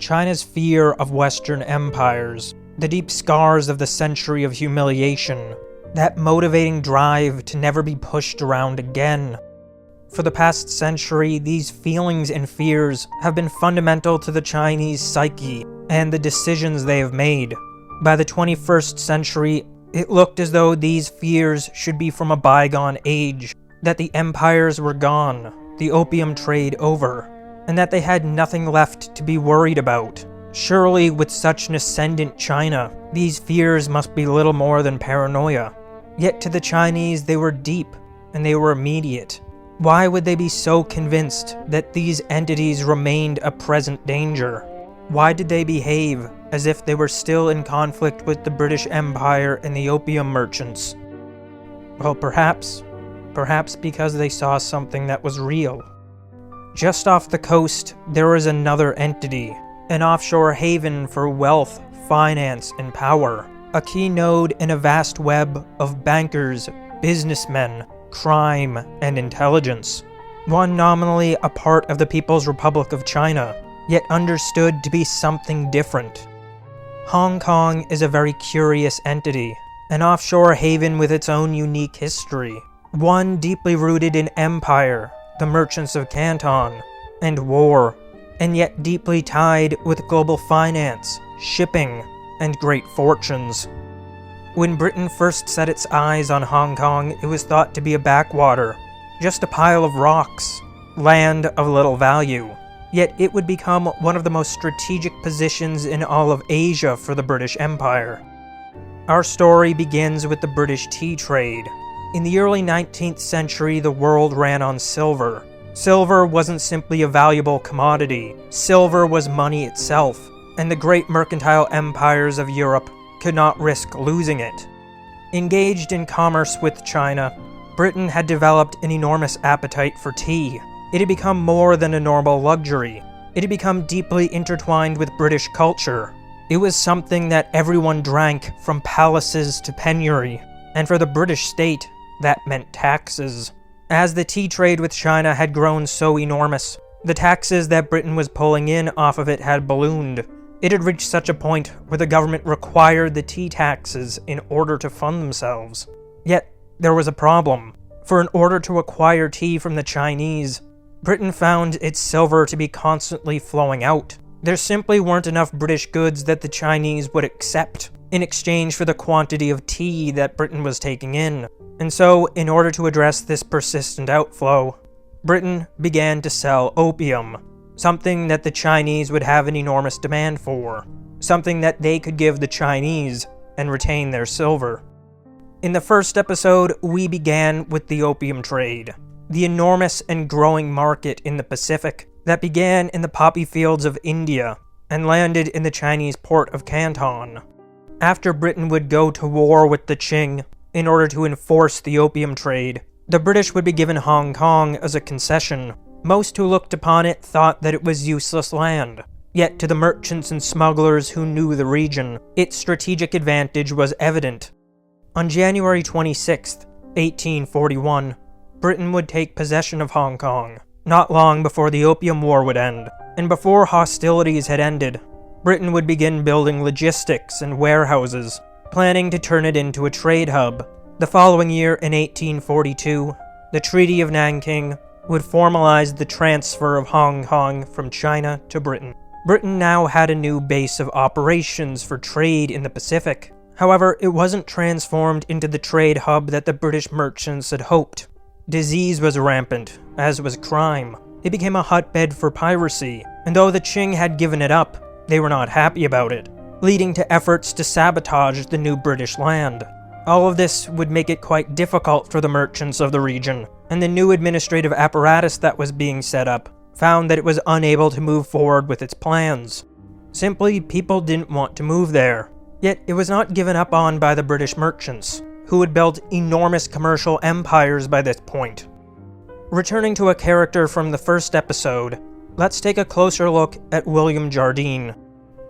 China's fear of Western empires, the deep scars of the Century of Humiliation, that motivating drive to never be pushed around again. For the past century, these feelings and fears have been fundamental to the Chinese psyche and the decisions they have made. By the 21st century, it looked as though these fears should be from a bygone age, that the empires were gone, the opium trade over, and that they had nothing left to be worried about. Surely, with such an ascendant China, these fears must be little more than paranoia. Yet to the Chinese, they were deep, and they were immediate. Why would they be so convinced that these entities remained a present danger? Why did they behave as if they were still in conflict with the British Empire and the opium merchants? Well, perhaps because they saw something that was real. Just off the coast, there was another entity, an offshore haven for wealth, finance, and power, a key node in a vast web of bankers, businessmen, crime, and intelligence. One nominally a part of the People's Republic of China, yet understood to be something different. Hong Kong is a very curious entity, an offshore haven with its own unique history, one deeply rooted in empire, the merchants of Canton, and war, and yet deeply tied with global finance, shipping, and great fortunes. When Britain first set its eyes on Hong Kong, it was thought to be a backwater, just a pile of rocks, land of little value. Yet it would become one of the most strategic positions in all of Asia for the British Empire. Our story begins with the British tea trade. In the early 19th century, the world ran on silver. Silver wasn't simply a valuable commodity. Silver was money itself, and the great mercantile empires of Europe could not risk losing it. Engaged in commerce with China, Britain had developed an enormous appetite for tea. It had become more than a normal luxury. It had become deeply intertwined with British culture. It was something that everyone drank, from palaces to penury, and for the British state, that meant taxes. As the tea trade with China had grown so enormous, the taxes that Britain was pulling in off of it had ballooned. It had reached such a point where the government required the tea taxes in order to fund themselves. Yet, there was a problem. For in order to acquire tea from the Chinese, Britain found its silver to be constantly flowing out. There simply weren't enough British goods that the Chinese would accept in exchange for the quantity of tea that Britain was taking in. And so, in order to address this persistent outflow, Britain began to sell opium, something that the Chinese would have an enormous demand for, something that they could give the Chinese and retain their silver. In the first episode, we began with the opium trade, the enormous and growing market in the Pacific that began in the poppy fields of India and landed in the Chinese port of Canton. After Britain would go to war with the Qing in order to enforce the opium trade, the British would be given Hong Kong as a concession. Most who looked upon it thought that it was useless land. Yet to the merchants and smugglers who knew the region, its strategic advantage was evident. On January 26, 1841, Britain would take possession of Hong Kong, not long before the Opium War would end, and before hostilities had ended, Britain would begin building logistics and warehouses, planning to turn it into a trade hub. The following year, in 1842, the Treaty of Nanking would formalize the transfer of Hong Kong from China to Britain. Britain now had a new base of operations for trade in the Pacific. However, it wasn't transformed into the trade hub that the British merchants had hoped. Disease was rampant, as was crime. It became a hotbed for piracy, and though the Qing had given it up, they were not happy about it, leading to efforts to sabotage the new British land. All of this would make it quite difficult for the merchants of the region, and the new administrative apparatus that was being set up found that it was unable to move forward with its plans. Simply, people didn't want to move there. Yet it was not given up on by the British merchants, who had built enormous commercial empires by this point. Returning to a character from the first episode, let's take a closer look at William Jardine.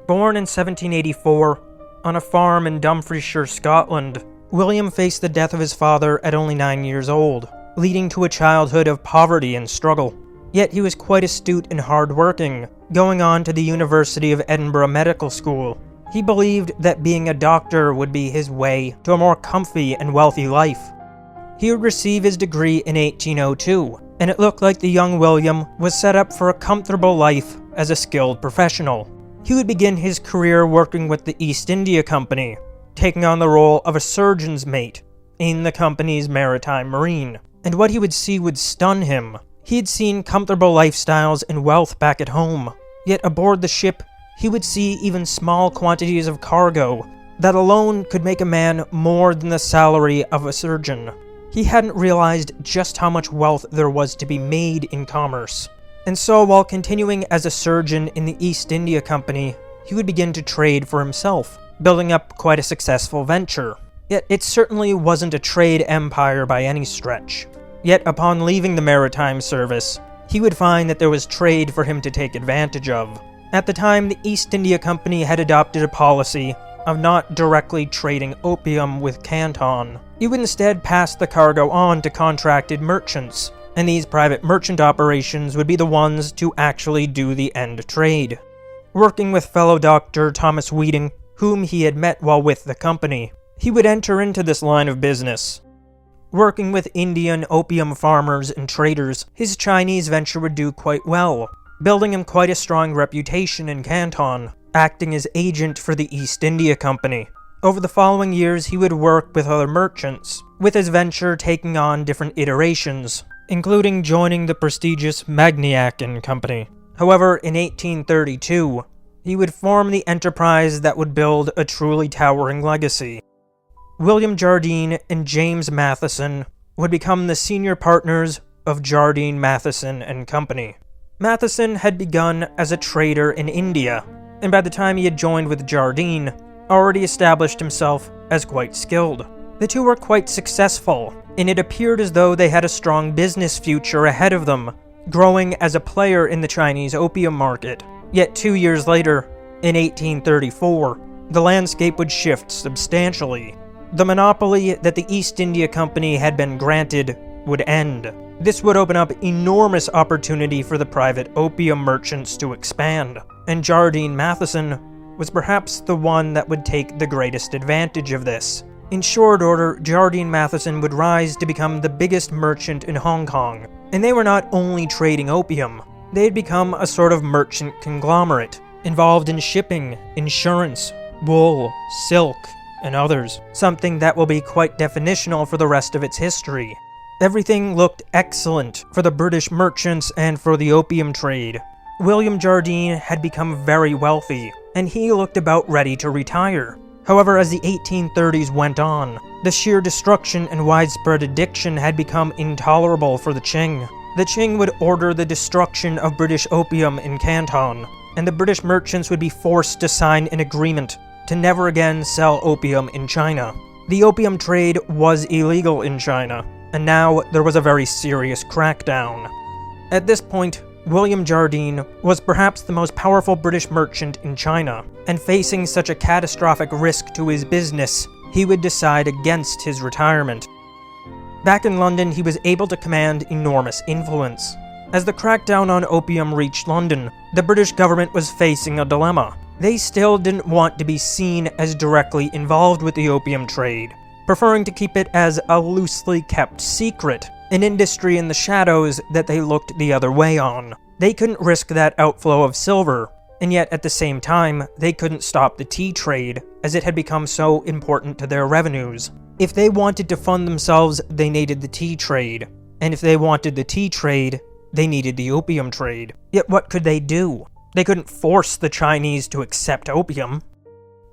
Born in 1784, on a farm in Dumfriesshire, Scotland, William faced the death of his father at only 9 years old, leading to a childhood of poverty and struggle. Yet he was quite astute and hard-working, going on to the University of Edinburgh Medical School. He believed that being a doctor would be his way to a more comfy and wealthy life. He would receive his degree in 1802, and it looked like the young William was set up for a comfortable life as a skilled professional. He would begin his career working with the East India Company, taking on the role of a surgeon's mate in the company's maritime marine. And what he would see would stun him. He had seen comfortable lifestyles and wealth back at home, yet aboard the ship, he would see even small quantities of cargo that alone could make a man more than the salary of a surgeon. He hadn't realized just how much wealth there was to be made in commerce. And so, while continuing as a surgeon in the East India Company, he would begin to trade for himself, building up quite a successful venture. Yet it certainly wasn't a trade empire by any stretch. Yet upon leaving the maritime service, he would find that there was trade for him to take advantage of. At the time, the East India Company had adopted a policy of not directly trading opium with Canton. It would instead pass the cargo on to contracted merchants, and these private merchant operations would be the ones to actually do the end trade. Working with fellow doctor Thomas Wheating, whom he had met while with the company, he would enter into this line of business. Working with Indian opium farmers and traders, his Chinese venture would do quite well, building him quite a strong reputation in Canton, acting as agent for the East India Company. Over the following years, he would work with other merchants, with his venture taking on different iterations, including joining the prestigious Magniac & Company. However, in 1832, he would form the enterprise that would build a truly towering legacy. William Jardine and James Matheson would become the senior partners of Jardine, Matheson & Company. Matheson had begun as a trader in India, and by the time he had joined with Jardine, already established himself as quite skilled. The two were quite successful, and it appeared as though they had a strong business future ahead of them, growing as a player in the Chinese opium market. Yet 2 years later, in 1834, the landscape would shift substantially. The monopoly that the East India Company had been granted would end. This would open up enormous opportunity for the private opium merchants to expand, and Jardine Matheson was perhaps the one that would take the greatest advantage of this. In short order, Jardine Matheson would rise to become the biggest merchant in Hong Kong, and they were not only trading opium, they had become a sort of merchant conglomerate, involved in shipping, insurance, wool, silk, and others, something that will be quite definitional for the rest of its history. Everything looked excellent for the British merchants and for the opium trade. William Jardine had become very wealthy, and he looked about ready to retire. However, as the 1830s went on, the sheer destruction and widespread addiction had become intolerable for the Qing. The Qing would order the destruction of British opium in Canton, and the British merchants would be forced to sign an agreement to never again sell opium in China. The opium trade was illegal in China, and now there was a very serious crackdown. At this point, William Jardine was perhaps the most powerful British merchant in China, and facing such a catastrophic risk to his business, he would decide against his retirement. Back in London, he was able to command enormous influence. As the crackdown on opium reached London, the British government was facing a dilemma. They still didn't want to be seen as directly involved with the opium trade, preferring to keep it as a loosely kept secret, an industry in the shadows that they looked the other way on. They couldn't risk that outflow of silver, and yet at the same time, they couldn't stop the tea trade, as it had become so important to their revenues. If they wanted to fund themselves, they needed the tea trade, and if they wanted the tea trade, they needed the opium trade. Yet what could they do? They couldn't force the Chinese to accept opium.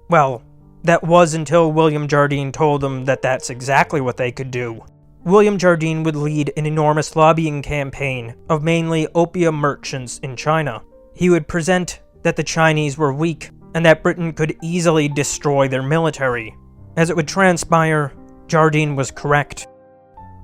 Well, that was until William Jardine told them that that's exactly what they could do. William Jardine would lead an enormous lobbying campaign of mainly opium merchants in China. He would present that the Chinese were weak and that Britain could easily destroy their military. As it would transpire, Jardine was correct.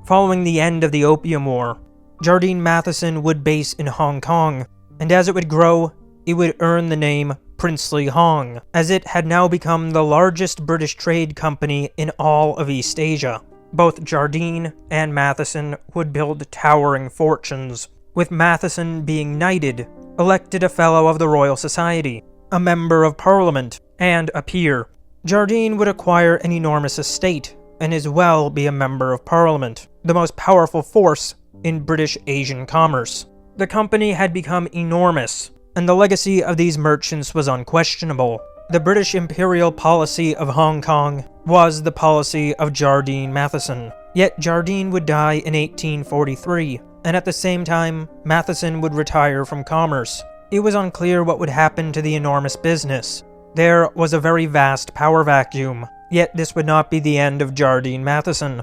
Following the end of the Opium War, Jardine Matheson would base in Hong Kong, and as it would grow, it would earn the name Princely Hong, as it had now become the largest British trade company in all of East Asia. Both Jardine and Matheson would build towering fortunes, with Matheson being knighted elected a Fellow of the Royal Society, a Member of Parliament, and a peer. Jardine would acquire an enormous estate, and as well be a Member of Parliament, the most powerful force in British Asian commerce. The company had become enormous, and the legacy of these merchants was unquestionable. The British imperial policy of Hong Kong was the policy of Jardine and Matheson. Yet Jardine would die in 1843, and at the same time, Matheson would retire from commerce. It was unclear what would happen to the enormous business. There was a very vast power vacuum, yet this would not be the end of Jardine and Matheson.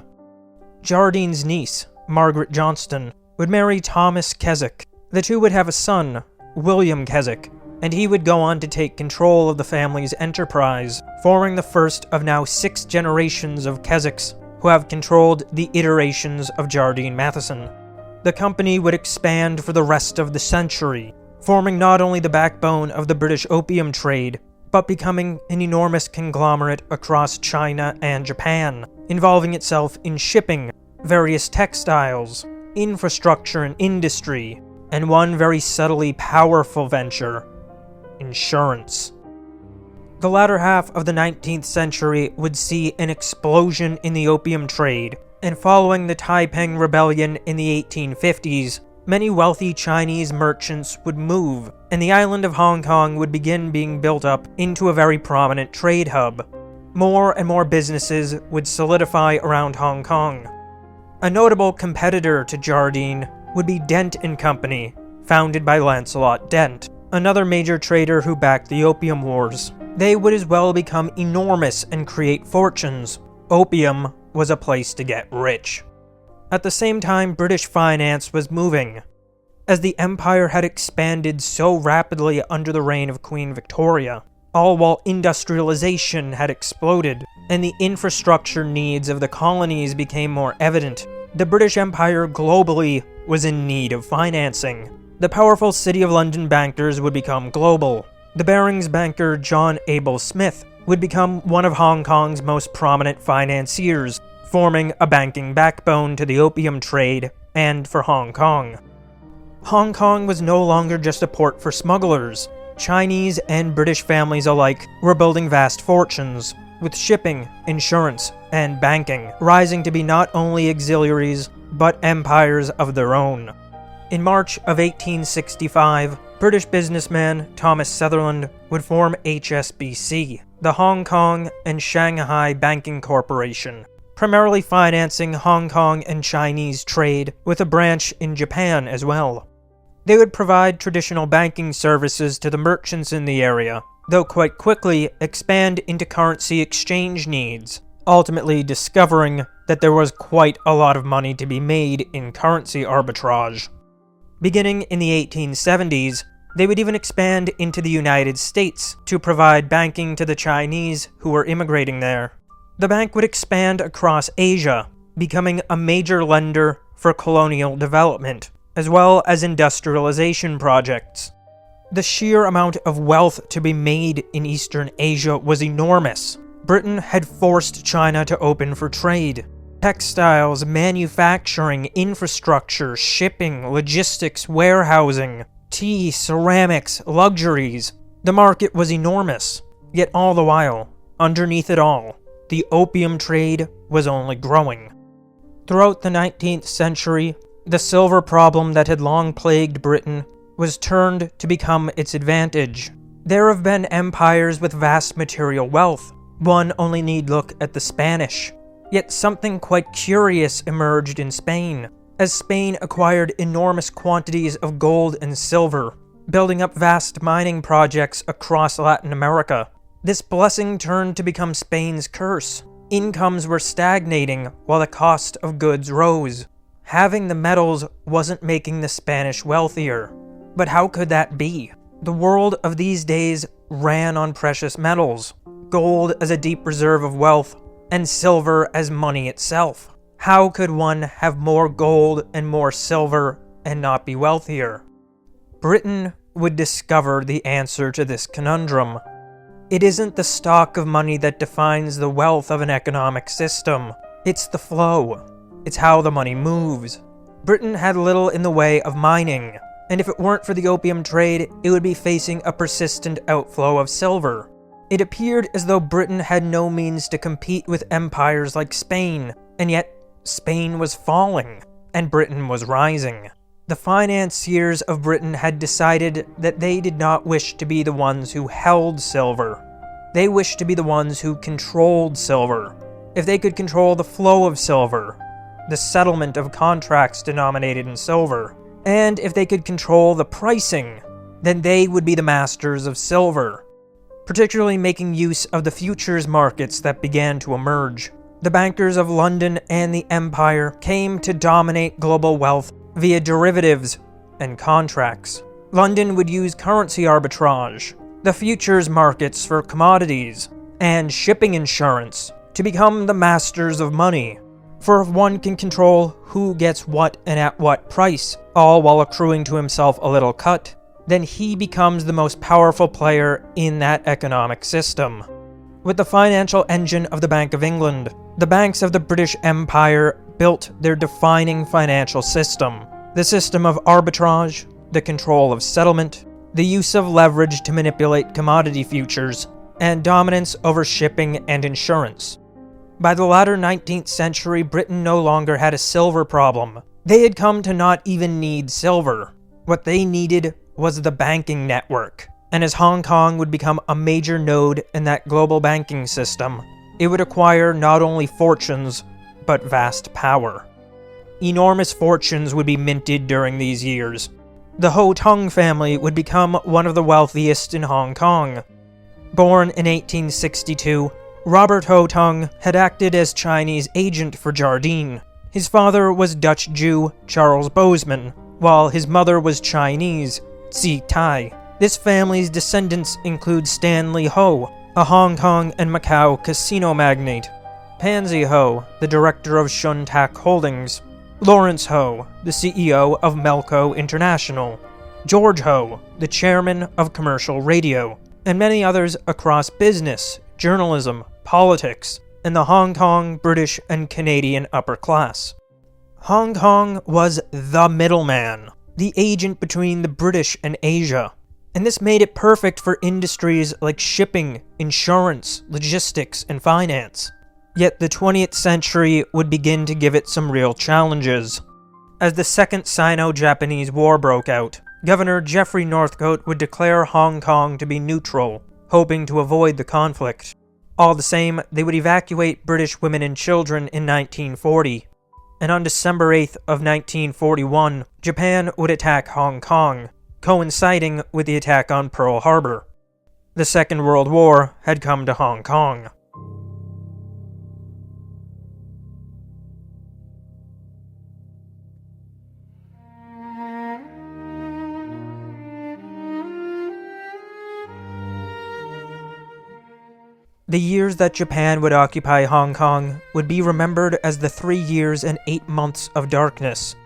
Jardine's niece, Margaret Johnston, would marry Thomas Keswick. The two would have a son, William Keswick, and he would go on to take control of the family's enterprise, forming the first of now 6 generations of Keswicks who have controlled the iterations of Jardine and Matheson. The company would expand for the rest of the century, forming not only the backbone of the British opium trade, but becoming an enormous conglomerate across China and Japan, involving itself in shipping, various textiles, infrastructure and industry, and one very subtly powerful venture, insurance. The latter half of the 19th century would see an explosion in the opium trade, and following the Taiping Rebellion in the 1850s, many wealthy Chinese merchants would move, and the island of Hong Kong would begin being built up into a very prominent trade hub. More and more businesses would solidify around Hong Kong. A notable competitor to Jardine would be Dent and Company, founded by Lancelot Dent, another major trader who backed the Opium Wars. They would as well become enormous and create fortunes. Opium was a place to get rich. At the same time, British finance was moving. As the empire had expanded so rapidly under the reign of Queen Victoria, all while industrialization had exploded, and the infrastructure needs of the colonies became more evident, the British Empire globally was in need of financing. The powerful City of London bankers would become global. The Barings banker John Abel Smith would become one of Hong Kong's most prominent financiers, forming a banking backbone to the opium trade and for Hong Kong. Hong Kong was no longer just a port for smugglers. Chinese and British families alike were building vast fortunes, with shipping, insurance, and banking rising to be not only auxiliaries, but empires of their own. In March of 1865, British businessman Thomas Sutherland would form HSBC, the Hong Kong and Shanghai Banking Corporation, primarily financing Hong Kong and Chinese trade, with a branch in Japan as well. They would provide traditional banking services to the merchants in the area, though quite quickly expand into currency exchange needs, ultimately discovering that there was quite a lot of money to be made in currency arbitrage. Beginning in the 1870s, they would even expand into the United States to provide banking to the Chinese who were immigrating there. The bank would expand across Asia, becoming a major lender for colonial development, as well as industrialization projects. The sheer amount of wealth to be made in Eastern Asia was enormous. Britain had forced China to open for trade. Textiles, manufacturing, infrastructure, shipping, logistics, warehousing, tea, ceramics, luxuries. The market was enormous. Yet all the while, underneath it all, the opium trade was only growing. Throughout the 19th century, the silver problem that had long plagued Britain was turned to become its advantage. There have been empires with vast material wealth. One only need look at the Spanish. Yet something quite curious emerged in Spain, as Spain acquired enormous quantities of gold and silver, building up vast mining projects across Latin America. This blessing turned to become Spain's curse. Incomes were stagnating while the cost of goods rose. Having the metals wasn't making the Spanish wealthier. But how could that be? The world of these days ran on precious metals, gold as a deep reserve of wealth, and silver as money itself. How could one have more gold and more silver and not be wealthier? Britain would discover the answer to this conundrum. It isn't the stock of money that defines the wealth of an economic system. It's the flow. It's how the money moves. Britain had little in the way of mining. and if it weren't for the opium trade, it would be facing a persistent outflow of silver. It appeared as though Britain had no means to compete with empires like Spain, and yet Spain was falling, and Britain was rising. The financiers of Britain had decided that they did not wish to be the ones who held silver. They wished to be the ones who controlled silver. If they could control the flow of silver, the settlement of contracts denominated in silver, and if they could control the pricing, then they would be the masters of silver, particularly making use of the futures markets that began to emerge. The bankers of London and the Empire came to dominate global wealth via derivatives and contracts. London would use currency arbitrage, the futures markets for commodities, and shipping insurance to become the masters of money. For if one can control who gets what and at what price, all while accruing to himself a little cut, then he becomes the most powerful player in that economic system. With the financial engine of the Bank of England, the banks of the British Empire built their defining financial system. The system of arbitrage, the control of settlement, the use of leverage to manipulate commodity futures, and dominance over shipping and insurance. By the latter 19th century, Britain no longer had a silver problem. They had come to not even need silver. What they needed was the banking network. And as Hong Kong would become a major node in that global banking system, it would acquire not only fortunes, but vast power. Enormous fortunes would be minted during these years. The Ho Tung family would become one of the wealthiest in Hong Kong. Born in 1862, Robert Ho Tung had acted as Chinese agent for Jardine. His father was Dutch Jew Charles Bozeman, while his mother was Chinese, Tsi Tai. This family's descendants include Stanley Ho, a Hong Kong and Macau casino magnate, Pansy Ho, the director of Shun Tak Holdings, Lawrence Ho, the CEO of Melco International, George Ho, the chairman of Commercial Radio, and many others across business, journalism, politics, and the Hong Kong, British, and Canadian upper class. Hong Kong was the middleman, the agent between the British and Asia, and this made it perfect for industries like shipping, insurance, logistics, and finance. Yet the 20th century would begin to give it some real challenges. As the Second Sino-Japanese War broke out, Governor Geoffrey Northcote would declare Hong Kong to be neutral, hoping to avoid the conflict. All the same, they would evacuate British women and children in 1940. And on December 8th of 1941, Japan would attack Hong Kong, coinciding with the attack on Pearl Harbor. The Second World War had come to Hong Kong. The years that Japan would occupy Hong Kong would be remembered as the 3 years and 8 months of darkness.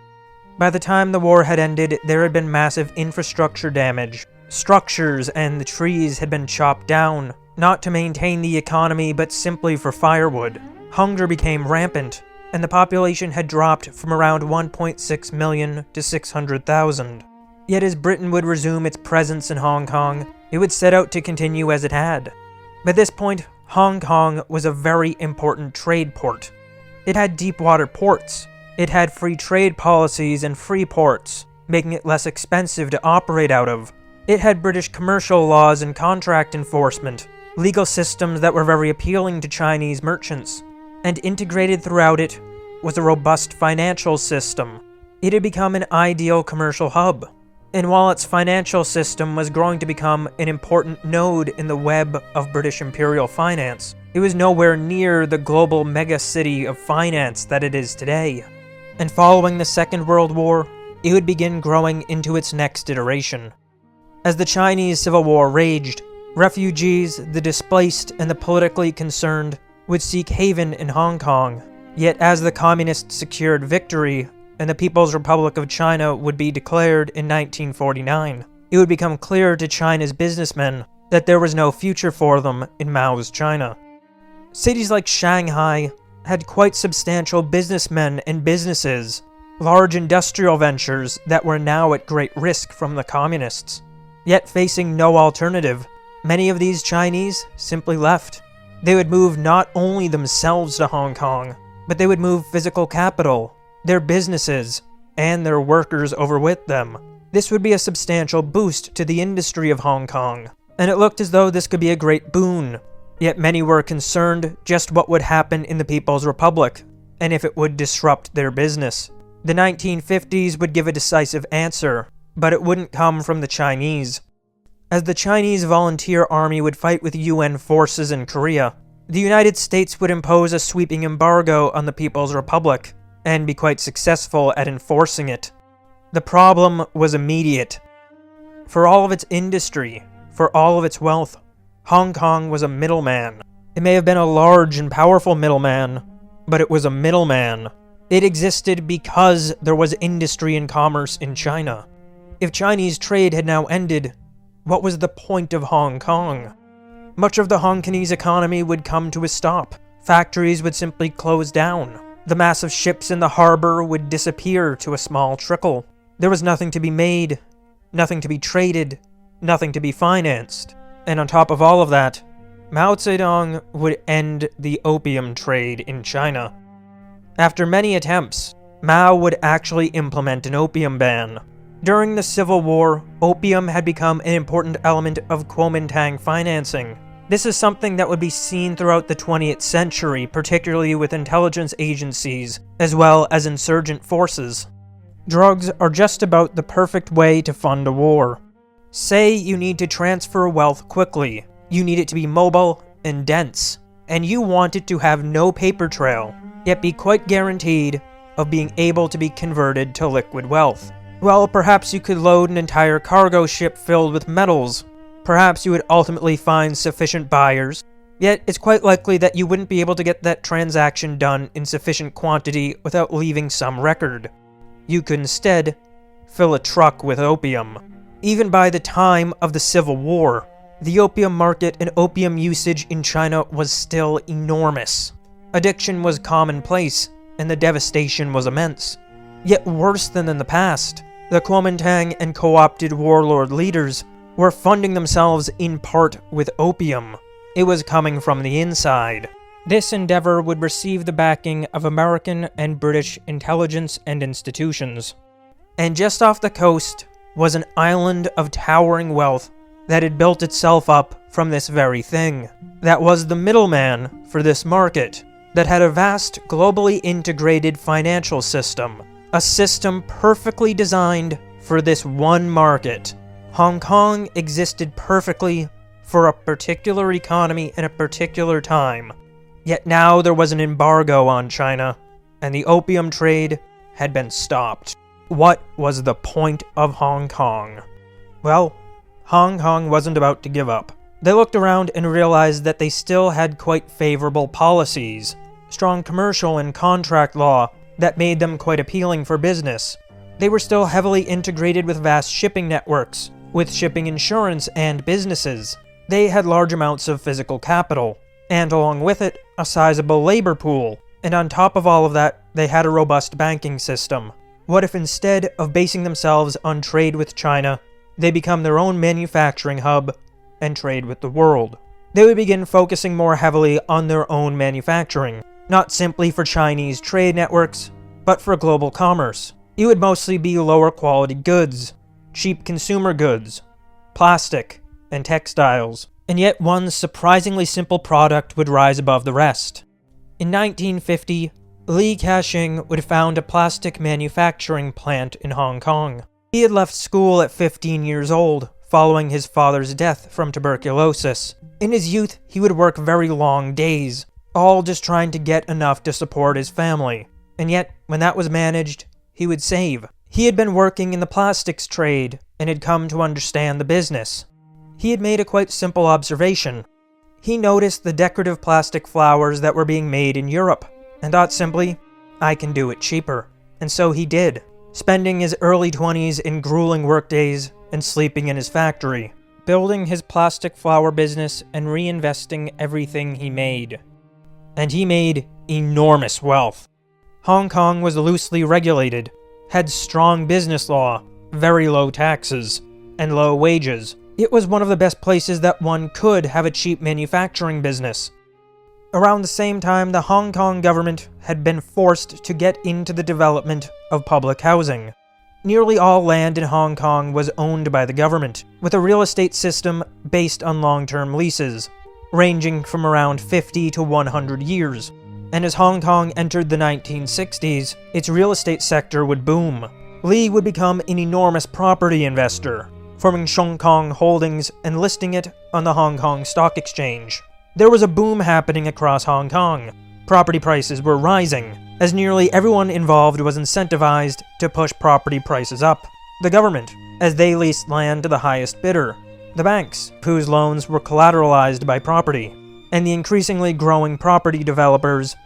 By the time the war had ended, there had been massive infrastructure damage. Structures and the trees had been chopped down, not to maintain the economy but simply for firewood. Hunger became rampant, and the population had dropped from around 1.6 million to 600,000. Yet as Britain would resume its presence in Hong Kong, it would set out to continue as it had. By this point, Hong Kong was a very important trade port. It had deep water ports. It had free trade policies and free ports, making it less expensive to operate out of. It had British commercial laws and contract enforcement, legal systems that were very appealing to Chinese merchants, and integrated throughout it was a robust financial system. It had become an ideal commercial hub. And while its financial system was growing to become an important node in the web of British imperial finance, it was nowhere near the global mega-city of finance that it is today. And following the Second World War, it would begin growing into its next iteration. As the Chinese Civil War raged, refugees, the displaced, and the politically concerned would seek haven in Hong Kong. Yet as the communists secured victory, and the People's Republic of China would be declared in 1949, it would become clear to China's businessmen that there was no future for them in Mao's China. Cities like Shanghai had quite substantial businessmen and businesses, large industrial ventures that were now at great risk from the communists. Yet facing no alternative, many of these Chinese simply left. They would move not only themselves to Hong Kong, but they would move physical capital, their businesses, and their workers over with them. This would be a substantial boost to the industry of Hong Kong, and it looked as though this could be a great boon. Yet many were concerned just what would happen in the People's Republic, and if it would disrupt their business. The 1950s would give a decisive answer, but it wouldn't come from the Chinese. As the Chinese volunteer army would fight with UN forces in Korea, the United States would impose a sweeping embargo on the People's Republic, and be quite successful at enforcing it. The problem was immediate. For all of its industry, for all of its wealth, Hong Kong was a middleman. It may have been a large and powerful middleman, but it was a middleman. It existed because there was industry and commerce in China. If Chinese trade had now ended, what was the point of Hong Kong? Much of the Hong Kongese economy would come to a stop. Factories would simply close down. The massive ships in the harbor would disappear to a small trickle. There was nothing to be made, nothing to be traded, nothing to be financed. And on top of all of that, Mao Zedong would end the opium trade in China. After many attempts, Mao would actually implement an opium ban. During the Civil War, opium had become an important element of Kuomintang financing. This is something that would be seen throughout the 20th century, particularly with intelligence agencies, as well as insurgent forces. Drugs are just about the perfect way to fund a war. Say you need to transfer wealth quickly, you need it to be mobile and dense, and you want it to have no paper trail, yet be quite guaranteed of being able to be converted to liquid wealth. Well, perhaps you could load an entire cargo ship filled with metals. Perhaps you would ultimately find sufficient buyers, yet it's quite likely that you wouldn't be able to get that transaction done in sufficient quantity without leaving some record. You could instead fill a truck with opium. Even by the time of the Civil War, the opium market and opium usage in China was still enormous. Addiction was commonplace, and the devastation was immense. Yet worse than in the past, the Kuomintang and co-opted warlord leaders were funding themselves in part with opium. It was coming from the inside. This endeavor would receive the backing of American and British intelligence and institutions. And just off the coast was an island of towering wealth that had built itself up from this very thing. That was the middleman for this market, that had a vast, globally integrated financial system. A system perfectly designed for this one market. Hong Kong existed perfectly for a particular economy in a particular time. Yet now there was an embargo on China, and the opium trade had been stopped. What was the point of Hong Kong? Well, Hong Kong wasn't about to give up. They looked around and realized that they still had quite favorable policies, strong commercial and contract law that made them quite appealing for business. They were still heavily integrated with vast shipping networks, with shipping insurance and businesses. They had large amounts of physical capital, and along with it, a sizable labor pool. And on top of all of that, they had a robust banking system. What if instead of basing themselves on trade with China, they become their own manufacturing hub and trade with the world? They would begin focusing more heavily on their own manufacturing, not simply for Chinese trade networks, but for global commerce. It would mostly be lower quality goods, cheap consumer goods, plastic, and textiles. And yet one surprisingly simple product would rise above the rest. In 1950, Li Ka-shing would found a plastic manufacturing plant in Hong Kong. He had left school at 15 years old, following his father's death from tuberculosis. In his youth, he would work very long days, all just trying to get enough to support his family. And yet, when that was managed, he would save. He had been working in the plastics trade, and had come to understand the business. He had made a quite simple observation. He noticed the decorative plastic flowers that were being made in Europe, and thought simply, I can do it cheaper. And so he did, spending his early 20s in grueling workdays and sleeping in his factory, building his plastic flower business and reinvesting everything he made. And he made enormous wealth. Hong Kong was loosely regulated, had strong business law, very low taxes, and low wages. It was one of the best places that one could have a cheap manufacturing business. Around the same time, the Hong Kong government had been forced to get into the development of public housing. Nearly all land in Hong Kong was owned by the government, with a real estate system based on long-term leases, ranging from around 50 to 100 years. And as Hong Kong entered the 1960s, its real estate sector would boom. Lee would become an enormous property investor, forming Shong Kong Holdings and listing it on the Hong Kong Stock Exchange. There was a boom happening across Hong Kong. Property prices were rising, as nearly everyone involved was incentivized to push property prices up. The government, as they leased land to the highest bidder. The banks, whose loans were collateralized by property. And the increasingly growing property developers,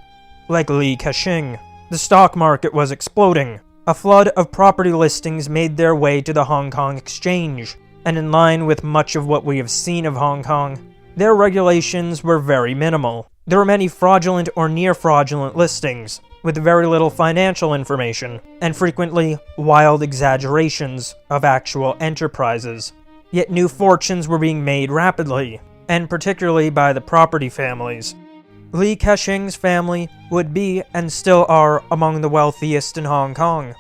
like Li Ka-shing. The stock market was exploding. A flood of property listings made their way to the Hong Kong Exchange, and in line with much of what we have seen of Hong Kong, their regulations were very minimal. There were many fraudulent or near-fraudulent listings, with very little financial information, and frequently wild exaggerations of actual enterprises. Yet new fortunes were being made rapidly, and particularly by the property families. Li Ka-shing's family would be, and still are, among the wealthiest in Hong Kong.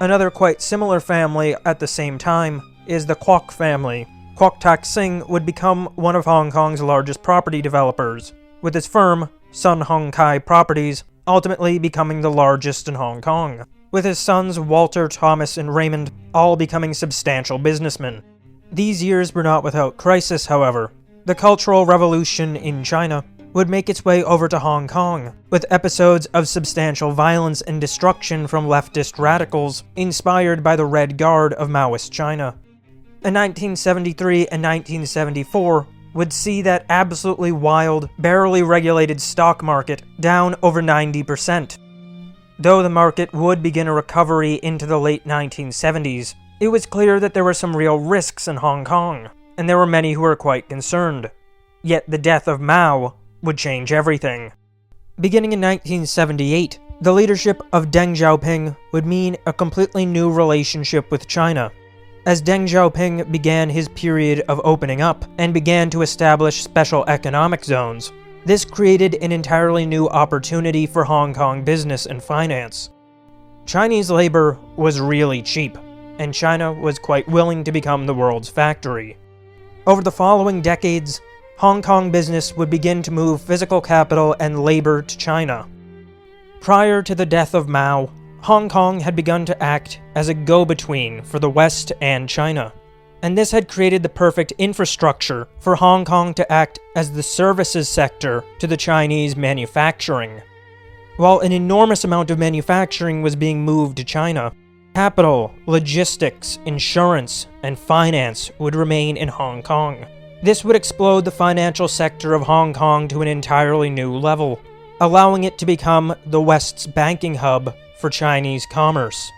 Another quite similar family at the same time is the Kwok family. Kwok Tak-sing would become one of Hong Kong's largest property developers, with his firm, Sun Hung Kai Properties, ultimately becoming the largest in Hong Kong, with his sons Walter, Thomas, and Raymond all becoming substantial businessmen. These years were not without crisis, however. The Cultural Revolution in China would make its way over to Hong Kong, with episodes of substantial violence and destruction from leftist radicals inspired by the Red Guard of Maoist China. In 1973 and 1974 would see that absolutely wild, barely regulated stock market down over 90%. Though the market would begin a recovery into the late 1970s, it was clear that there were some real risks in Hong Kong, and there were many who were quite concerned. Yet the death of Mao would change everything. Beginning in 1978, the leadership of Deng Xiaoping would mean a completely new relationship with China. As Deng Xiaoping began his period of opening up and began to establish special economic zones, this created an entirely new opportunity for Hong Kong business and finance. Chinese labor was really cheap, and China was quite willing to become the world's factory. Over the following decades, Hong Kong business would begin to move physical capital and labor to China. Prior to the death of Mao, Hong Kong had begun to act as a go-between for the West and China, and this had created the perfect infrastructure for Hong Kong to act as the services sector to the Chinese manufacturing. While an enormous amount of manufacturing was being moved to China, capital, logistics, insurance, and finance would remain in Hong Kong. This would explode the financial sector of Hong Kong to an entirely new level, allowing it to become the West's banking hub for Chinese commerce.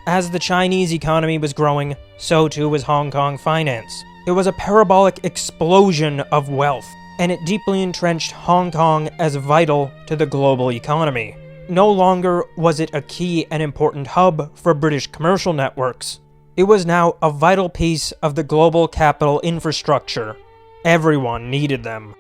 As the Chinese economy was growing, so too was Hong Kong finance. It was a parabolic explosion of wealth, and it deeply entrenched Hong Kong as vital to the global economy. No longer was it a key and important hub for British commercial networks. It was now a vital piece of the global capital infrastructure. Everyone needed them.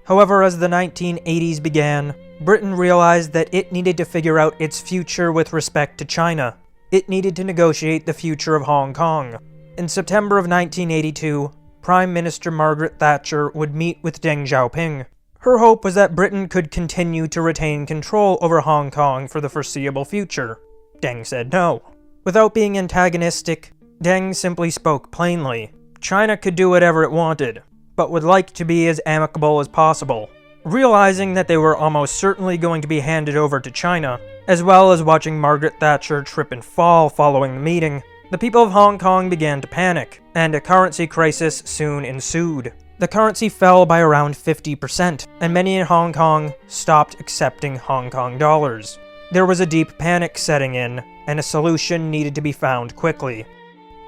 However, as the 1980s began, Britain realized that it needed to figure out its future with respect to China. It needed to negotiate the future of Hong Kong. In September of 1982, Prime Minister Margaret Thatcher would meet with Deng Xiaoping. Her hope was that Britain could continue to retain control over Hong Kong for the foreseeable future. Deng said no. Without being antagonistic, Deng simply spoke plainly. China could do whatever it wanted, but would like to be as amicable as possible. Realizing that they were almost certainly going to be handed over to China, as well as watching Margaret Thatcher trip and fall following the meeting, the people of Hong Kong began to panic, and a currency crisis soon ensued. The currency fell by around 50%, and many in Hong Kong stopped accepting Hong Kong dollars. There was a deep panic setting in, and a solution needed to be found quickly.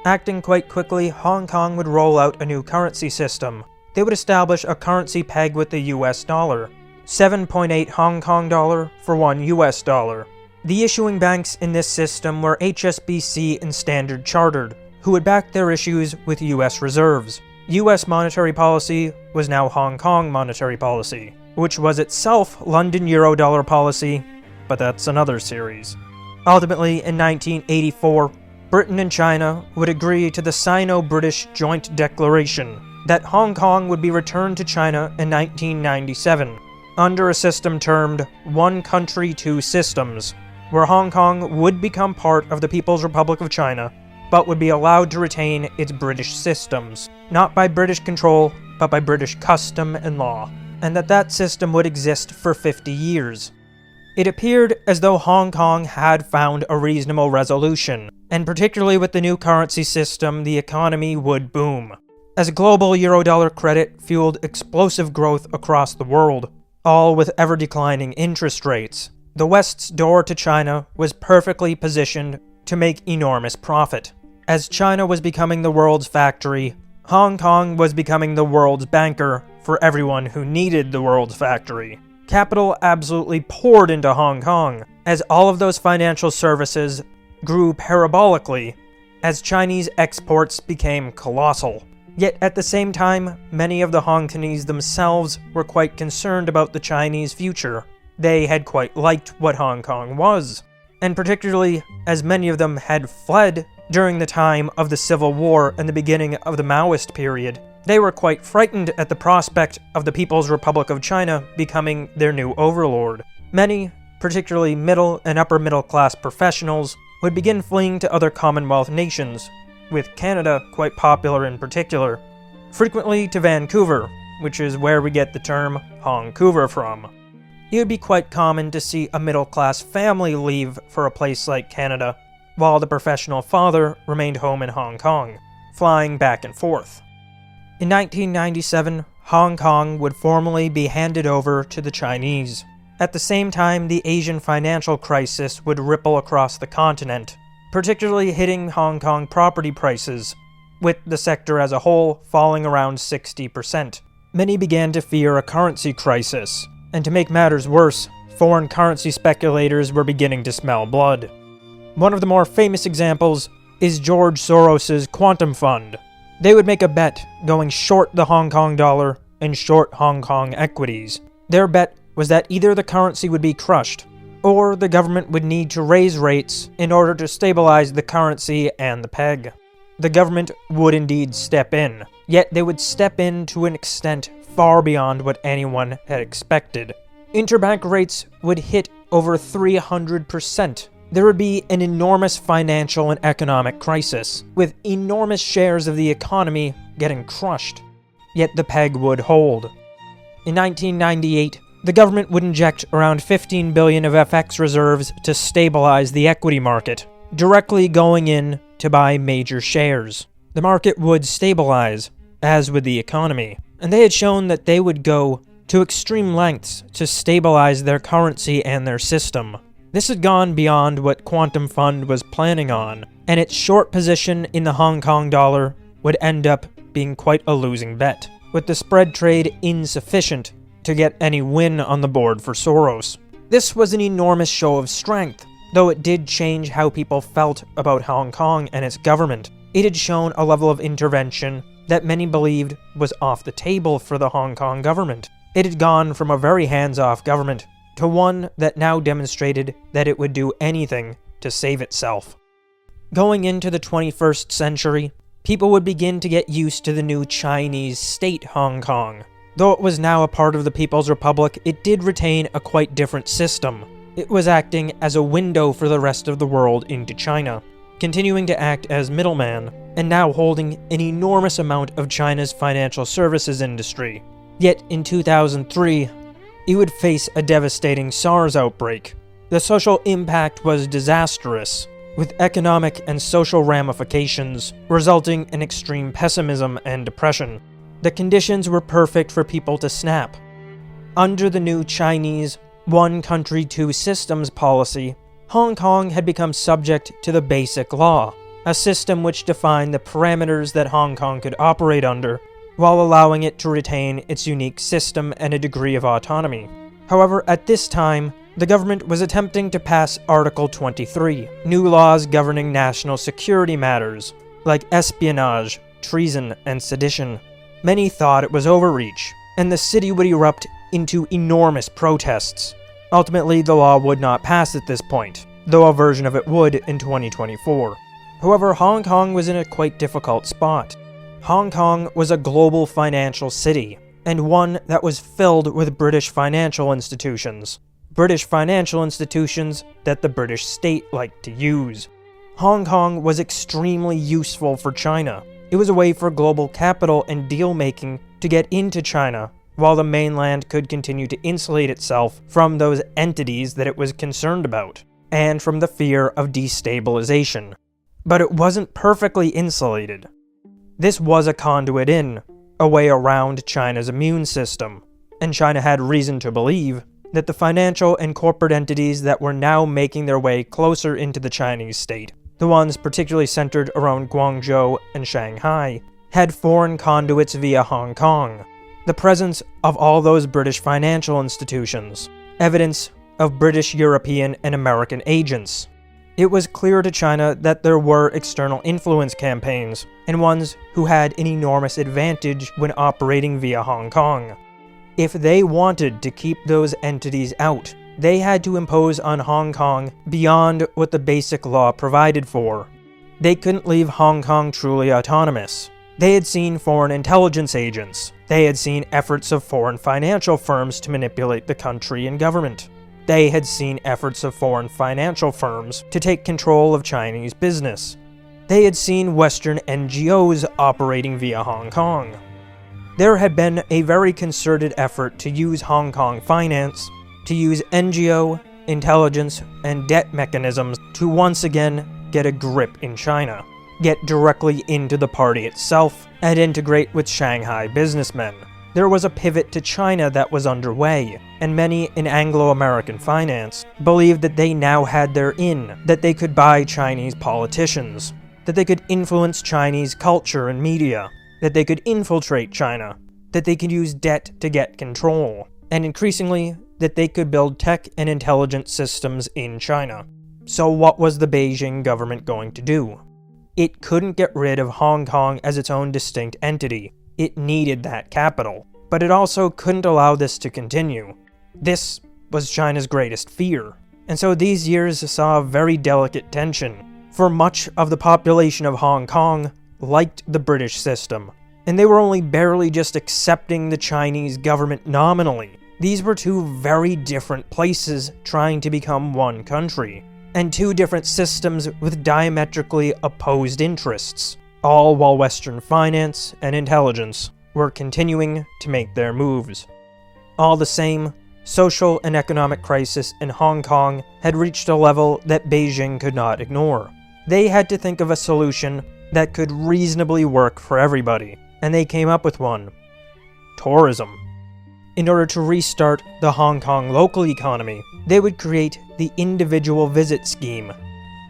Acting quite quickly, Hong Kong would roll out a new currency system. They would establish a currency peg with the US dollar, 7.8 Hong Kong dollar for 1 US dollar. The issuing banks in this system were HSBC and Standard Chartered, who would back their issues with US reserves. US monetary policy was now Hong Kong monetary policy, which was itself London Eurodollar policy, but that's another series. Ultimately, in 1984, Britain and China would agree to the Sino-British Joint Declaration that Hong Kong would be returned to China in 1997, under a system termed One Country, Two Systems, where Hong Kong would become part of the People's Republic of China, but would be allowed to retain its British systems, not by British control, but by British custom and law, and that system would exist for 50 years. It appeared as though Hong Kong had found a reasonable resolution, and particularly with the new currency system, the economy would boom, as global Eurodollar credit fueled explosive growth across the world, all with ever-declining interest rates. The West's door to China was perfectly positioned to make enormous profit. As China was becoming the world's factory, Hong Kong was becoming the world's banker for everyone who needed the world's factory. Capital absolutely poured into Hong Kong, as all of those financial services grew parabolically, as Chinese exports became colossal. Yet at the same time, many of the Hong Kongese themselves were quite concerned about the Chinese future. They had quite liked what Hong Kong was, and particularly as many of them had fled during the time of the Civil War and the beginning of the Maoist period. They were quite frightened at the prospect of the People's Republic of China becoming their new overlord. Many, particularly middle and upper middle class professionals, would begin fleeing to other Commonwealth nations, with Canada quite popular in particular, frequently to Vancouver, which is where we get the term Hongcouver from. It would be quite common to see a middle-class family leave for a place like Canada, while the professional father remained home in Hong Kong, flying back and forth. In 1997, Hong Kong would formally be handed over to the Chinese. At the same time, the Asian financial crisis would ripple across the continent, particularly hitting Hong Kong property prices, with the sector as a whole falling around 60%. Many began to fear a currency crisis, and to make matters worse, foreign currency speculators were beginning to smell blood. One of the more famous examples is George Soros's Quantum Fund. They would make a bet going short the Hong Kong dollar and short Hong Kong equities. Their bet was that either the currency would be crushed, or the government would need to raise rates in order to stabilize the currency and the peg. The government would indeed step in, yet they would step in to an extent far beyond what anyone had expected. Interbank rates would hit over 300%. There would be an enormous financial and economic crisis, with enormous shares of the economy getting crushed. Yet the peg would hold. In 1998, the government would inject around $15 billion of FX reserves to stabilize the equity market, directly going in to buy major shares. The market would stabilize, as would the economy, and they had shown that they would go to extreme lengths to stabilize their currency and their system. This had gone beyond what Quantum Fund was planning on, and its short position in the Hong Kong dollar would end up being quite a losing bet, with the spread trade insufficient to get any win on the board for Soros. This was an enormous show of strength, though it did change how people felt about Hong Kong and its government. It had shown a level of intervention that many believed was off the table for the Hong Kong government. It had gone from a very hands-off government to one that now demonstrated that it would do anything to save itself. Going into the 21st century, people would begin to get used to the new Chinese state Hong Kong. Though it was now a part of the People's Republic, it did retain a quite different system. It was acting as a window for the rest of the world into China, continuing to act as middleman, and now holding an enormous amount of China's financial services industry. Yet in 2003, it would face a devastating SARS outbreak. The social impact was disastrous, with economic and social ramifications resulting in extreme pessimism and depression. The conditions were perfect for people to snap. Under the new Chinese One Country, Two Systems policy, Hong Kong had become subject to the Basic Law, a system which defined the parameters that Hong Kong could operate under, while allowing it to retain its unique system and a degree of autonomy. However, at this time, The government was attempting to pass Article 23, new laws governing national security matters, like espionage, treason, and sedition. Many thought it was overreach, and the city would erupt into enormous protests. Ultimately, the law would not pass at this point, though a version of it would in 2024. However, Hong Kong was in a quite difficult spot. Hong Kong was a global financial city, and one that was filled with British financial institutions. British financial institutions that the British state liked to use. Hong Kong was extremely useful for China. It was a way for global capital and deal-making to get into China, while the mainland could continue to insulate itself from those entities that it was concerned about, and from the fear of destabilization. But it wasn't perfectly insulated. This was a conduit in, a way around China's immune system, and China had reason to believe that the financial and corporate entities that were now making their way closer into the Chinese state, the ones particularly centered around Guangzhou and Shanghai, had foreign conduits via Hong Kong. The presence of all those British financial institutions, evidence of British, European, and American agents. It was clear to China that there were external influence campaigns, and ones who had an enormous advantage when operating via Hong Kong. If they wanted to keep those entities out, they had to impose on Hong Kong beyond what the basic law provided for. They couldn't leave Hong Kong truly autonomous. They had seen foreign intelligence agents. They had seen efforts of foreign financial firms to manipulate the country and government. They had seen efforts of foreign financial firms to take control of Chinese business. They had seen Western NGOs operating via Hong Kong. There had been a very concerted effort to use Hong Kong finance, to use NGO, intelligence, and debt mechanisms to once again get a grip in China, get directly into the party itself, and integrate with Shanghai businessmen. There was a pivot to China that was underway, and many in Anglo-American finance believed that they now had their in, that they could buy Chinese politicians, that they could influence Chinese culture and media, that they could infiltrate China, that they could use debt to get control, and increasingly, that they could build tech and intelligence systems in China. So what was the Beijing government going to do? It couldn't get rid of Hong Kong as its own distinct entity. It needed that capital, but it also couldn't allow this to continue. This was China's greatest fear, and so these years saw a very delicate tension, for much of the population of Hong Kong liked the British system, and they were only barely just accepting the Chinese government nominally. These were two very different places trying to become one country, and two different systems with diametrically opposed interests, all while Western finance and intelligence were continuing to make their moves. All the same, social and economic crisis in Hong Kong had reached a level that Beijing could not ignore. They had to think of a solution that could reasonably work for everybody, and they came up with one: tourism. In order to restart the Hong Kong local economy, they would create the individual visit scheme.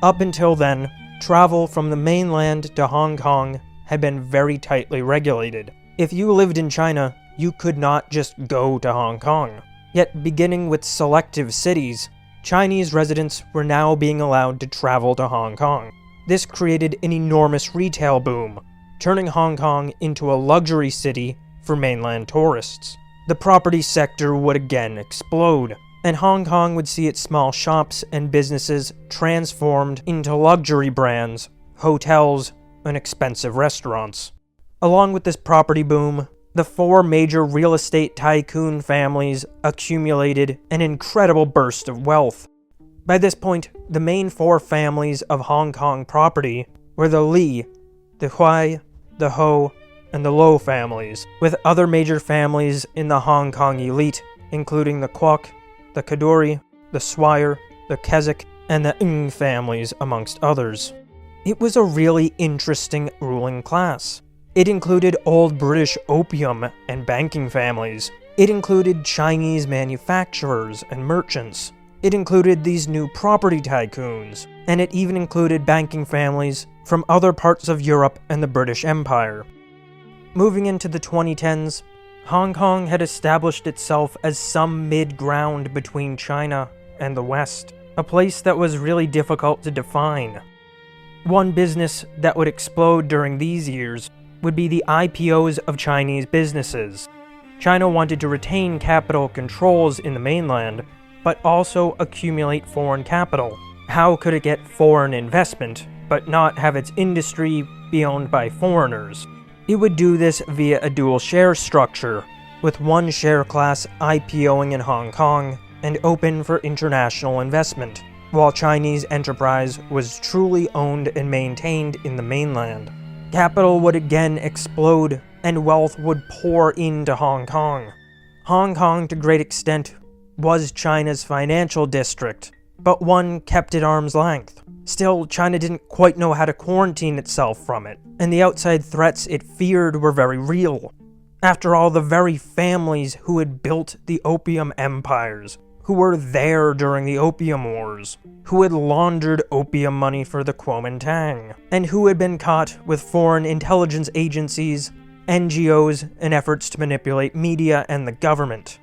Up until then, travel from the mainland to Hong Kong had been very tightly regulated. If you lived in China, you could not just go to Hong Kong. Yet, beginning with selective cities, Chinese residents were now being allowed to travel to Hong Kong. This created an enormous retail boom, turning Hong Kong into a luxury city for mainland tourists. The property sector would again explode, and Hong Kong would see its small shops and businesses transformed into luxury brands, hotels, and expensive restaurants. Along with this property boom, the four major real estate tycoon families accumulated an incredible burst of wealth. By this point, the main four families of Hong Kong property were the Li, the Hui, the Ho, and the Lo families, with other major families in the Hong Kong elite, including the Kwok, the Kadoorie, the Swire, the Keswick, and the Ng families, amongst others. It was a really interesting ruling class. It included old British opium and banking families. It included Chinese manufacturers and merchants. It included these new property tycoons, and it even included banking families from other parts of Europe and the British Empire. Moving into the 2010s, Hong Kong had established itself as some mid-ground between China and the West, a place that was really difficult to define. One business that would explode during these years would be the IPOs of Chinese businesses. China wanted to retain capital controls in the mainland, but also accumulate foreign capital. How could it get foreign investment, but not have its industry be owned by foreigners? It would do this via a dual share structure, with one share class IPOing in Hong Kong and open for international investment, while Chinese enterprise was truly owned and maintained in the mainland. Capital would again explode, and wealth would pour into Hong Kong. Hong Kong, to great extent, was China's financial district, but one kept at arm's length. Still, China didn't quite know how to quarantine itself from it, and the outside threats it feared were very real. After all, the very families who had built the opium empires, who were there during the Opium Wars, who had laundered opium money for the Kuomintang, and who had been caught with foreign intelligence agencies, NGOs, and efforts to manipulate media and the government.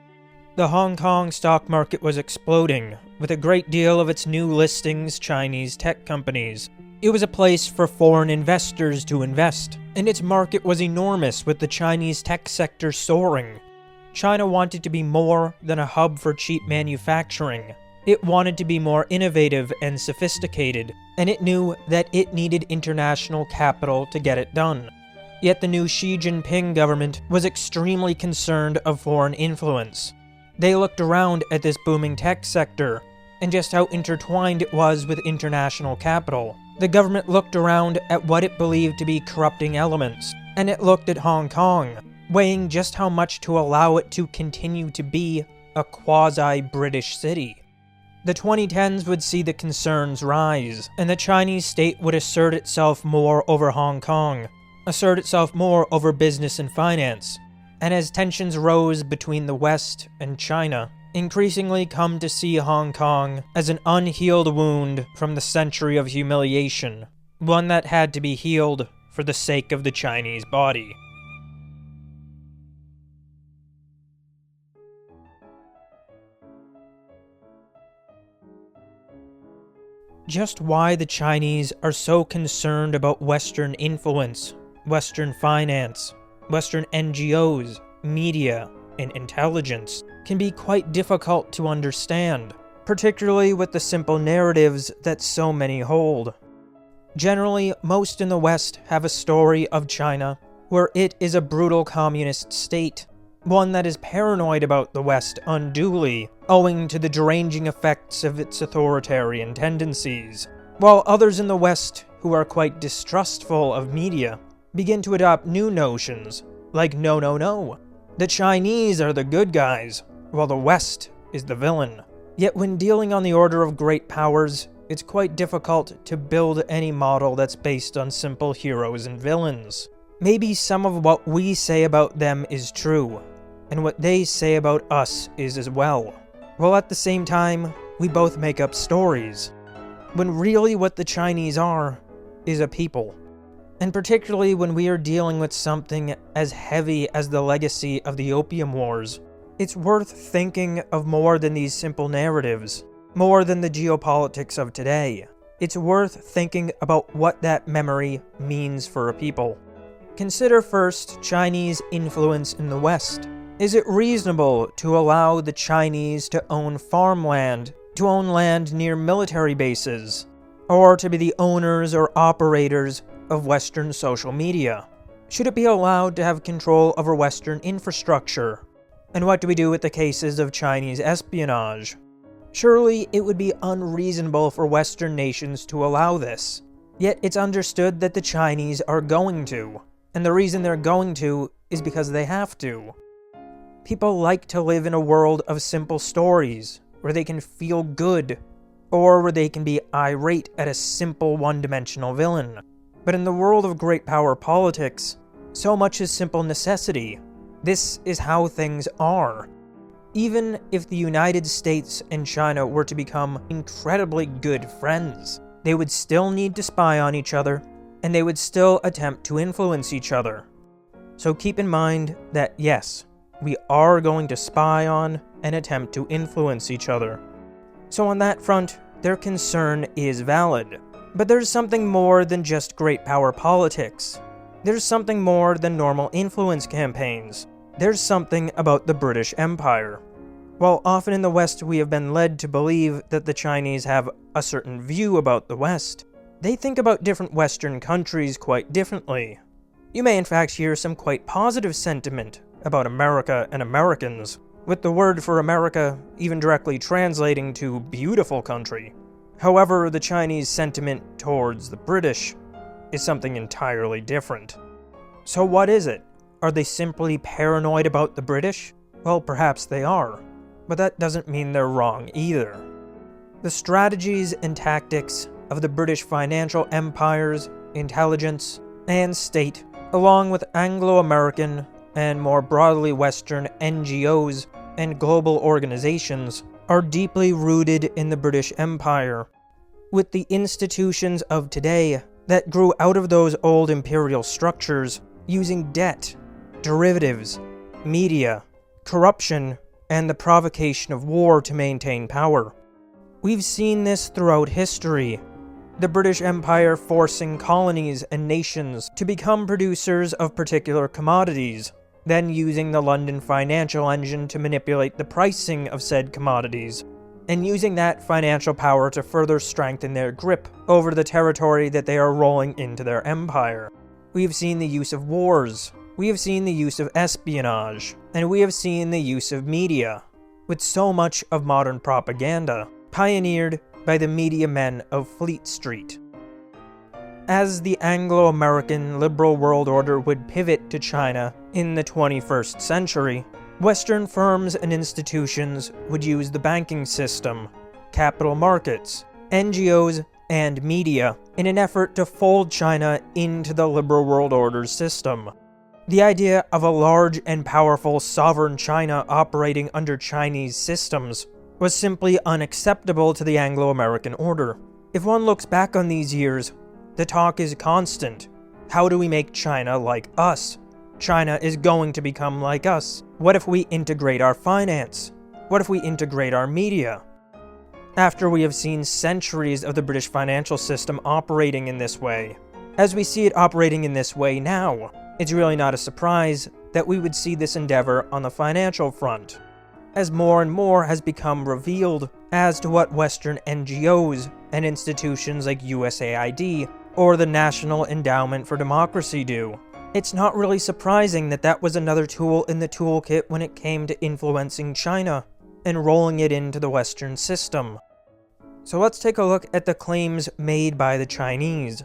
The Hong Kong stock market was exploding, with a great deal of its new listings Chinese tech companies. It was a place for foreign investors to invest, and its market was enormous, with the Chinese tech sector soaring. China wanted to be more than a hub for cheap manufacturing. It wanted to be more innovative and sophisticated, and it knew that it needed international capital to get it done. Yet the new Xi Jinping government was extremely concerned of foreign influence. They looked around at this booming tech sector, and just how intertwined it was with international capital. The government looked around at what it believed to be corrupting elements, and it looked at Hong Kong, weighing just how much to allow it to continue to be a quasi-British city. The 2010s would see the concerns rise, and the Chinese state would assert itself more over Hong Kong, assert itself more over business and finance, and as tensions rose between the West and China, increasingly come to see Hong Kong as an unhealed wound from the Century of Humiliation, one that had to be healed for the sake of the Chinese body. Just why the Chinese are so concerned about Western influence, Western finance, Western NGOs, media, and intelligence can be quite difficult to understand, particularly with the simple narratives that so many hold. Generally, most in the West have a story of China where it is a brutal communist state, one that is paranoid about the West unduly, owing to the deranging effects of its authoritarian tendencies, while others in the West, who are quite distrustful of media, begin to adopt new notions, like no, the Chinese are the good guys, while the West is the villain. Yet when dealing on the order of great powers, it's quite difficult to build any model that's based on simple heroes and villains. Maybe some of what we say about them is true, and what they say about us is as well, while at the same time, we both make up stories, when really what the Chinese are is a people. And particularly when we are dealing with something as heavy as the legacy of the Opium Wars, it's worth thinking of more than these simple narratives, more than the geopolitics of today. It's worth thinking about what that memory means for a people. Consider first Chinese influence in the West. Is it reasonable to allow the Chinese to own farmland, to own land near military bases, or to be the owners or operators of Western social media? Should it be allowed to have control over Western infrastructure? And what do we do with the cases of Chinese espionage? Surely it would be unreasonable for Western nations to allow this. Yet it's understood that the Chinese are going to, and the reason they're going to is because they have to. People like to live in a world of simple stories, where they can feel good, or where they can be irate at a simple one-dimensional villain. But in the world of great power politics, so much is simple necessity. This is how things are. Even if the United States and China were to become incredibly good friends, they would still need to spy on each other, and they would still attempt to influence each other. So keep in mind that yes, we are going to spy on and attempt to influence each other. So on that front, their concern is valid. But there's something more than just great power politics. There's something more than normal influence campaigns. There's something about the British Empire. While often in the West we have been led to believe that the Chinese have a certain view about the West, they think about different Western countries quite differently. You may in fact hear some quite positive sentiment about America and Americans, with the word for America even directly translating to beautiful country. However, the Chinese sentiment towards the British is something entirely different. So what is it? Are they simply paranoid about the British? Well, perhaps they are, but that doesn't mean they're wrong either. The strategies and tactics of the British financial empires, intelligence, and state, along with Anglo-American and more broadly Western NGOs and global organizations, are deeply rooted in the British Empire, with the institutions of today that grew out of those old imperial structures using debt, derivatives, media, corruption, and the provocation of war to maintain power. We've seen this throughout history. The British Empire forcing colonies and nations to become producers of particular commodities, then using the London financial engine to manipulate the pricing of said commodities, and using that financial power to further strengthen their grip over the territory that they are rolling into their empire. We have seen the use of wars, we have seen the use of espionage, and we have seen the use of media, with so much of modern propaganda pioneered by the media men of Fleet Street. As the Anglo-American liberal world order would pivot to China in the 21st century, Western firms and institutions would use the banking system, capital markets, NGOs, and media in an effort to fold China into the liberal world order's system. The idea of a large and powerful sovereign China operating under Chinese systems was simply unacceptable to the Anglo-American order. If one looks back on these years, the talk is constant. How do we make China like us? China is going to become like us. What if we integrate our finance? What if we integrate our media? After we have seen centuries of the British financial system operating in this way, as we see it operating in this way now, it's really not a surprise that we would see this endeavor on the financial front, as more and more has become revealed as to what Western NGOs and institutions like USAID or the National Endowment for Democracy do. It's not really surprising that that was another tool in the toolkit when it came to influencing China and rolling it into the Western system. So let's take a look at the claims made by the Chinese.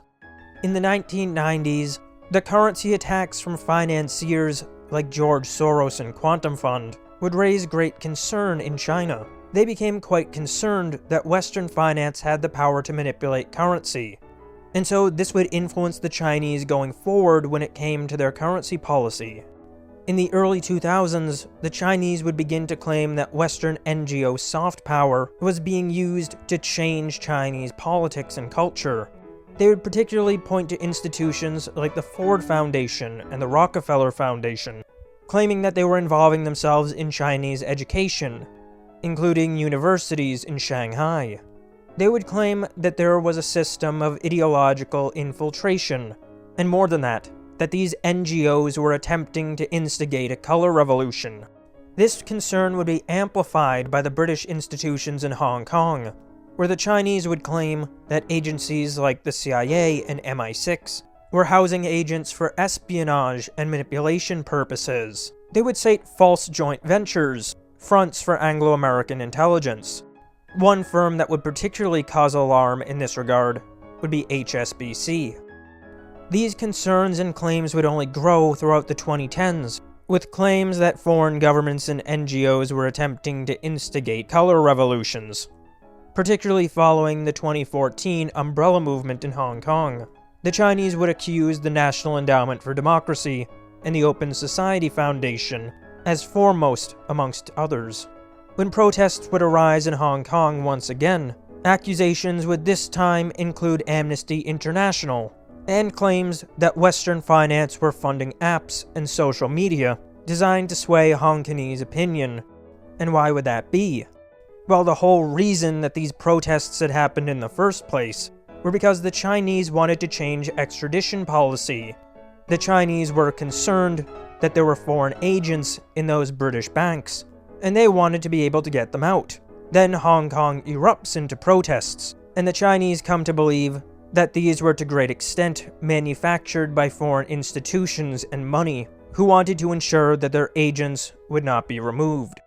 In the 1990s, the currency attacks from financiers like George Soros and Quantum Fund would raise great concern in China. They became quite concerned that Western finance had the power to manipulate currency, and so this would influence the Chinese going forward when it came to their currency policy. In the early 2000s, the Chinese would begin to claim that Western NGO soft power was being used to change Chinese politics and culture. They would particularly point to institutions like the Ford Foundation and the Rockefeller Foundation, claiming that they were involving themselves in Chinese education, including universities in Shanghai. They would claim that there was a system of ideological infiltration, and more than that these NGOs were attempting to instigate a color revolution. This concern would be amplified by the British institutions in Hong Kong, where the Chinese would claim that agencies like the CIA and MI6 were housing agents for espionage and manipulation purposes. They would cite false joint ventures, fronts for Anglo-American intelligence. One firm that would particularly cause alarm in this regard would be HSBC. These concerns and claims would only grow throughout the 2010s, with claims that foreign governments and NGOs were attempting to instigate color revolutions, particularly following the 2014 umbrella movement in Hong Kong. The Chinese would accuse the National Endowment for Democracy and the Open Society Foundation as foremost amongst others. When protests would arise in Hong Kong once again, accusations would this time include Amnesty International, and claims that Western finance were funding apps and social media designed to sway Hong Kongese opinion. And why would that be? Well, the whole reason that these protests had happened in the first place were because the Chinese wanted to change extradition policy. The Chinese were concerned that there were foreign agents in those British banks, and they wanted to be able to get them out. Then Hong Kong erupts into protests, and the Chinese come to believe that these were to great extent manufactured by foreign institutions and money, who wanted to ensure that their agents would not be removed.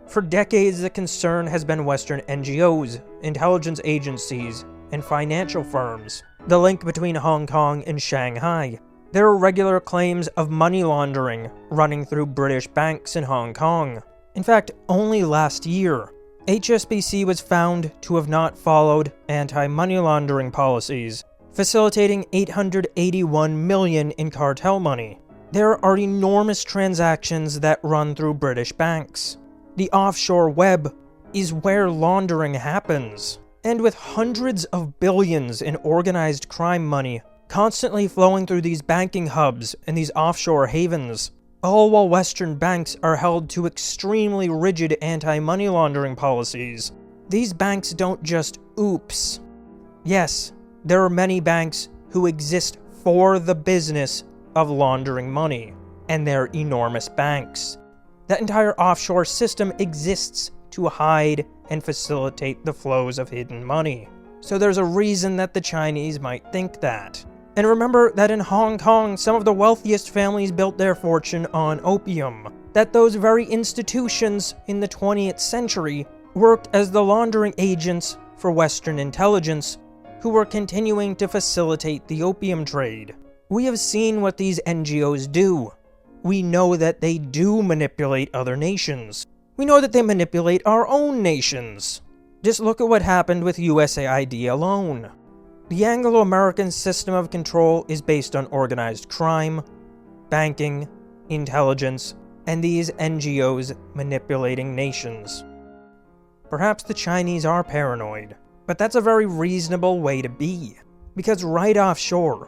For decades, the concern has been Western NGOs, intelligence agencies, and financial firms, the link between Hong Kong and Shanghai. There are regular claims of money laundering running through British banks in Hong Kong. In fact, only last year, HSBC was found to have not followed anti-money laundering policies, facilitating $881 million in cartel money. There are enormous transactions that run through British banks. The offshore web is where laundering happens, and with hundreds of billions in organized crime money constantly flowing through these banking hubs and these offshore havens, all while Western banks are held to extremely rigid anti-money laundering policies. These banks don't just oops. Yes, there are many banks who exist for the business of laundering money, and they're enormous banks. That entire offshore system exists to hide and facilitate the flows of hidden money. So there's a reason that the Chinese might think that. And remember that in Hong Kong, some of the wealthiest families built their fortune on opium. That those very institutions in the 20th century worked as the laundering agents for Western intelligence, who were continuing to facilitate the opium trade. We have seen what these NGOs do. We know that they do manipulate other nations. We know that they manipulate our own nations. Just look at what happened with USAID alone. The Anglo-American system of control is based on organized crime, banking, intelligence, and these NGOs manipulating nations. Perhaps the Chinese are paranoid, but that's a very reasonable way to be, because right offshore,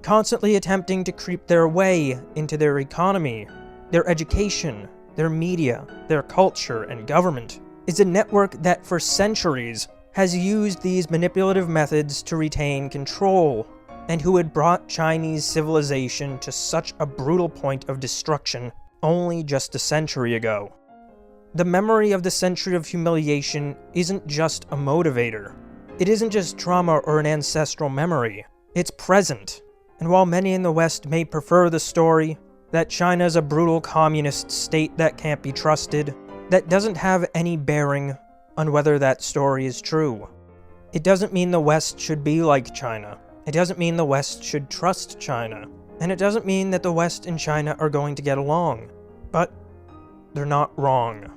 constantly attempting to creep their way into their economy, their education, their media, their culture, and government, is a network that for centuries has used these manipulative methods to retain control, and who had brought Chinese civilization to such a brutal point of destruction only just a century ago. The memory of the Century of Humiliation isn't just a motivator. It isn't just trauma or an ancestral memory. It's present. And while many in the West may prefer the story that China's a brutal communist state that can't be trusted, that doesn't have any bearing on whether that story is true. It doesn't mean the West should be like China. It doesn't mean the West should trust China. And it doesn't mean that the West and China are going to get along. But they're not wrong.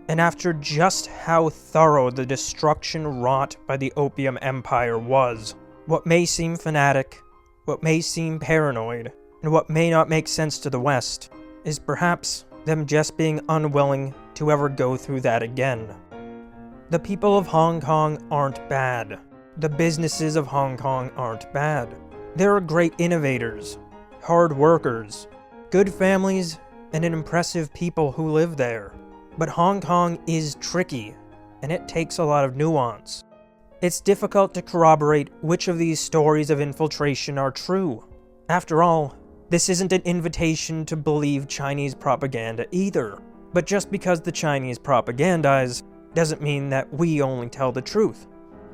And after just how thorough the destruction wrought by the Opium Empire was, what may seem fanatic, what may seem paranoid, and what may not make sense to the West, is perhaps them just being unwilling to ever go through that again. The people of Hong Kong aren't bad. The businesses of Hong Kong aren't bad. There are great innovators, hard workers, good families, and an impressive people who live there. But Hong Kong is tricky, and it takes a lot of nuance. It's difficult to corroborate which of these stories of infiltration are true. After all, this isn't an invitation to believe Chinese propaganda either. But just because the Chinese propagandize doesn't mean that we only tell the truth.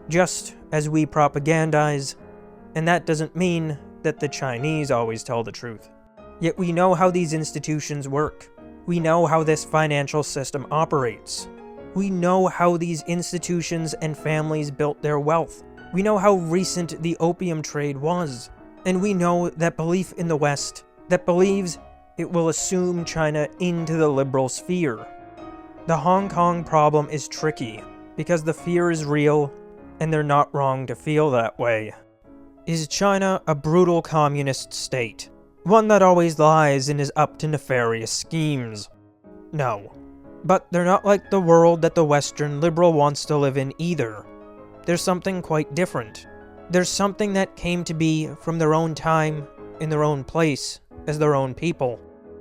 Just as we propagandize, and that doesn't mean that the Chinese always tell the truth. Yet we know how these institutions work. We know how this financial system operates. We know how these institutions and families built their wealth. We know how recent the opium trade was. And we know that belief in the West, that believes it will assume China into the liberal sphere. The Hong Kong problem is tricky, because the fear is real, and they're not wrong to feel that way. Is China a brutal communist state? One that always lies and is up to nefarious schemes? No. But they're not like the world that the Western liberal wants to live in either. There's something quite different. There's something that came to be from their own time, in their own place, as their own people.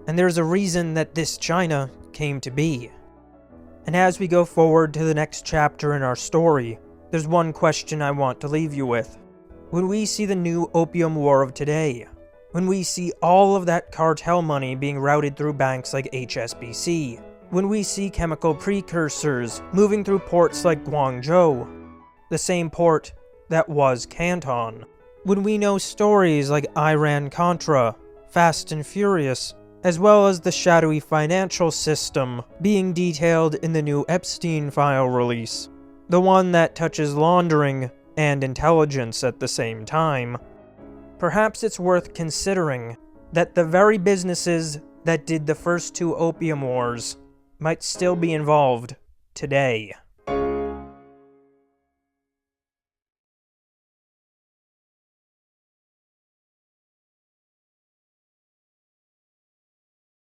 And there's a reason that this China came to be. And as we go forward to the next chapter in our story, there's one question I want to leave you with. When we see the new opium war of today, when we see all of that cartel money being routed through banks like HSBC, when we see chemical precursors moving through ports like Guangzhou, the same port that was Canton, when we know stories like Iran-Contra, Fast and Furious, as well as the shadowy financial system being detailed in the new Epstein file release, the one that touches laundering and intelligence at the same time, perhaps it's worth considering that the very businesses that did the first two opium wars might still be involved today.